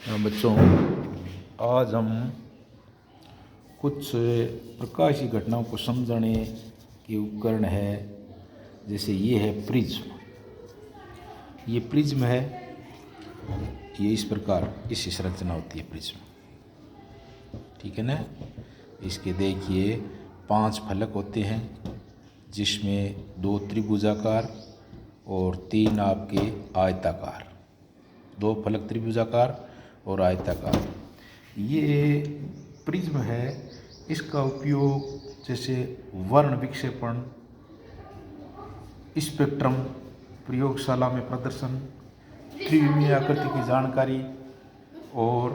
बच्चों, आज हम कुछ प्रकाशीय घटनाओं को समझाने के उपकरण है। जैसे ये है प्रिज्म। ये प्रिज्म है, ये इस प्रकार इस संरचना होती है प्रिज्म, ठीक है ना। इसके देखिए 5 फलक होते हैं, जिसमें 2 त्रिभुजाकार और 3 आपके आयताकार। 2 फलक त्रिभुजाकार और आयताकार। ये प्रिज्म है, इसका उपयोग जैसे वर्ण विक्षेपण, स्पेक्ट्रम, प्रयोगशाला में प्रदर्शन, त्रिविमीय आकृति की जानकारी और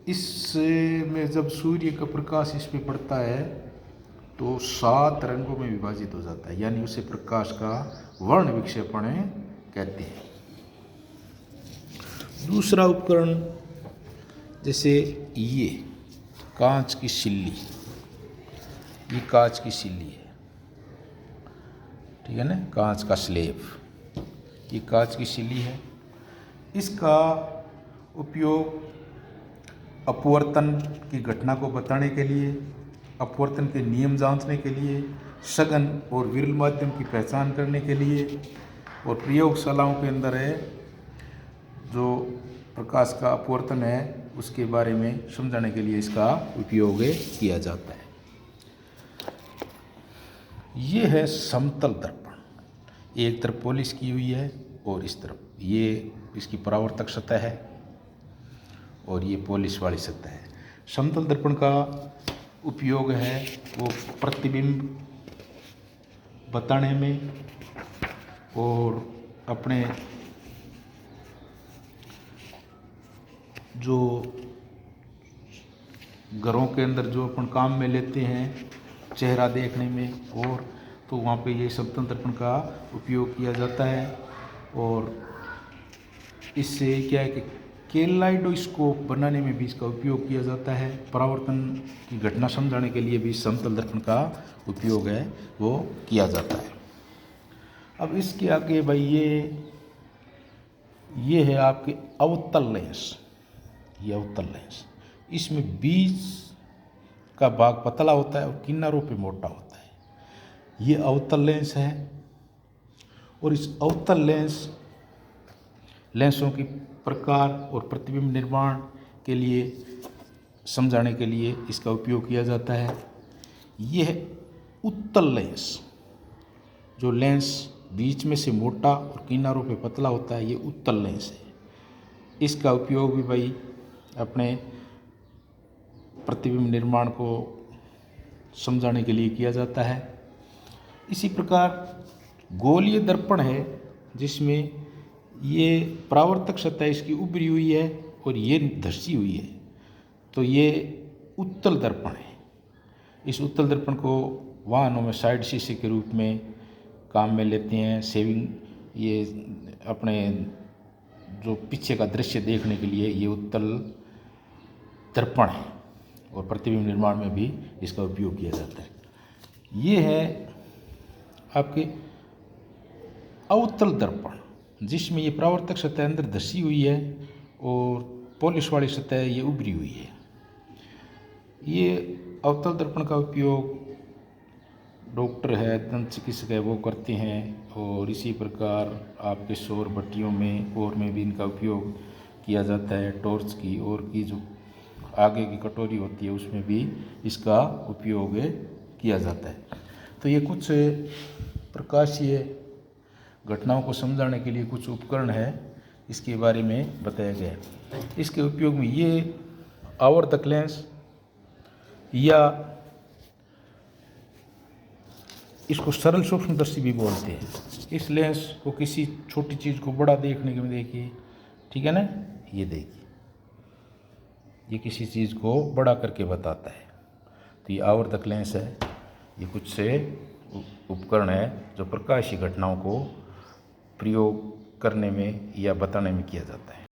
इसमें जब सूर्य का प्रकाश इस पे पड़ता है तो 7 रंगों में विभाजित हो जाता है, यानी उसे प्रकाश का वर्ण विक्षेपण कहते हैं। दूसरा उपकरण जैसे ये कांच की सिल्ली, ये कांच की सिल्ली है, ठीक है ना, कांच का स्लेब, ये कांच की सिल्ली है। इसका उपयोग अपवर्तन की घटना को बताने के लिए, अपवर्तन के नियम जांचने के लिए, सघन और विरल माध्यम की पहचान करने के लिए और प्रयोगशालाओं के अंदर है जो प्रकाश का अपवर्तन है उसके बारे में समझाने के लिए इसका उपयोग किया जाता है। ये है समतल दर्पण। एक तरफ पॉलिश की हुई है और इस तरफ ये इसकी परावर्तक सतह है और ये पॉलिश वाली सतह है। समतल दर्पण का उपयोग है वो प्रतिबिंब बताने में और अपने जो घरों के अंदर जो अपन काम में लेते हैं चेहरा देखने में, और तो वहाँ पे ये समतल दर्पण का उपयोग किया जाता है। और इससे क्या है कि केलाइडोस्कोप बनाने में भी इसका उपयोग किया जाता है। परावर्तन की घटना समझाने के लिए भी समतल दर्पण का उपयोग है वो किया जाता है। अब इसके आगे भाई ये है आपके अवतल लेंस। ये अवतल लेंस, इसमें बीच का भाग पतला होता है और किनारों पे मोटा होता है। ये अवतल लेंस है और इस अवतल लेंसों की प्रकार और प्रतिबिंब निर्माण के लिए समझाने के लिए इसका उपयोग किया जाता है। यह उत्तल लेंस, जो लेंस बीच में से मोटा और किनारों पे पतला होता है, ये उत्तल लेंस है। इसका उपयोग भी भाई अपने प्रतिबिंब निर्माण को समझाने के लिए किया जाता है। इसी प्रकार गोलीय दर्पण है, जिसमें ये परावर्तक सतह इसकी उभरी हुई है और ये धंसी हुई है, तो ये उत्तल दर्पण है। इस उत्तल दर्पण को वाहनों में साइड शीशे के रूप में काम में लेते हैं। सेविंग, ये अपने जो पीछे का दृश्य देखने के लिए ये उत्तल दर्पण है और प्रतिबिंब निर्माण में भी इसका उपयोग किया जाता है। ये है आपके अवतल दर्पण, जिसमें ये परावर्तक सतह अंदर धंसी हुई है और पॉलिश वाली सतह ये उभरी हुई है। ये अवतल दर्पण का उपयोग डॉक्टर है, दंत चिकित्सक है, वो करते हैं। और इसी प्रकार आपके सौर भट्टियों में और में भी इनका उपयोग किया जाता है। टॉर्च की और की जो आगे की कटोरी होती है उसमें भी इसका उपयोग किया जाता है। तो ये कुछ प्रकाशीय घटनाओं को समझाने के लिए कुछ उपकरण है, इसके बारे में बताया गया है। इसके उपयोग में ये आवर्धक लेंस या इसको सरल सूक्ष्मदर्शी भी बोलते हैं। इस लेंस को किसी छोटी चीज़ को बड़ा देखने के में देखिए, ठीक है ना, ये देखिए, ये किसी चीज़ को बड़ा करके बताता है। तो ये आवर्धक लेंस है। ये कुछ से उपकरण है जो प्रकाशीय घटनाओं को प्रयोग करने में या बताने में किया जाता है।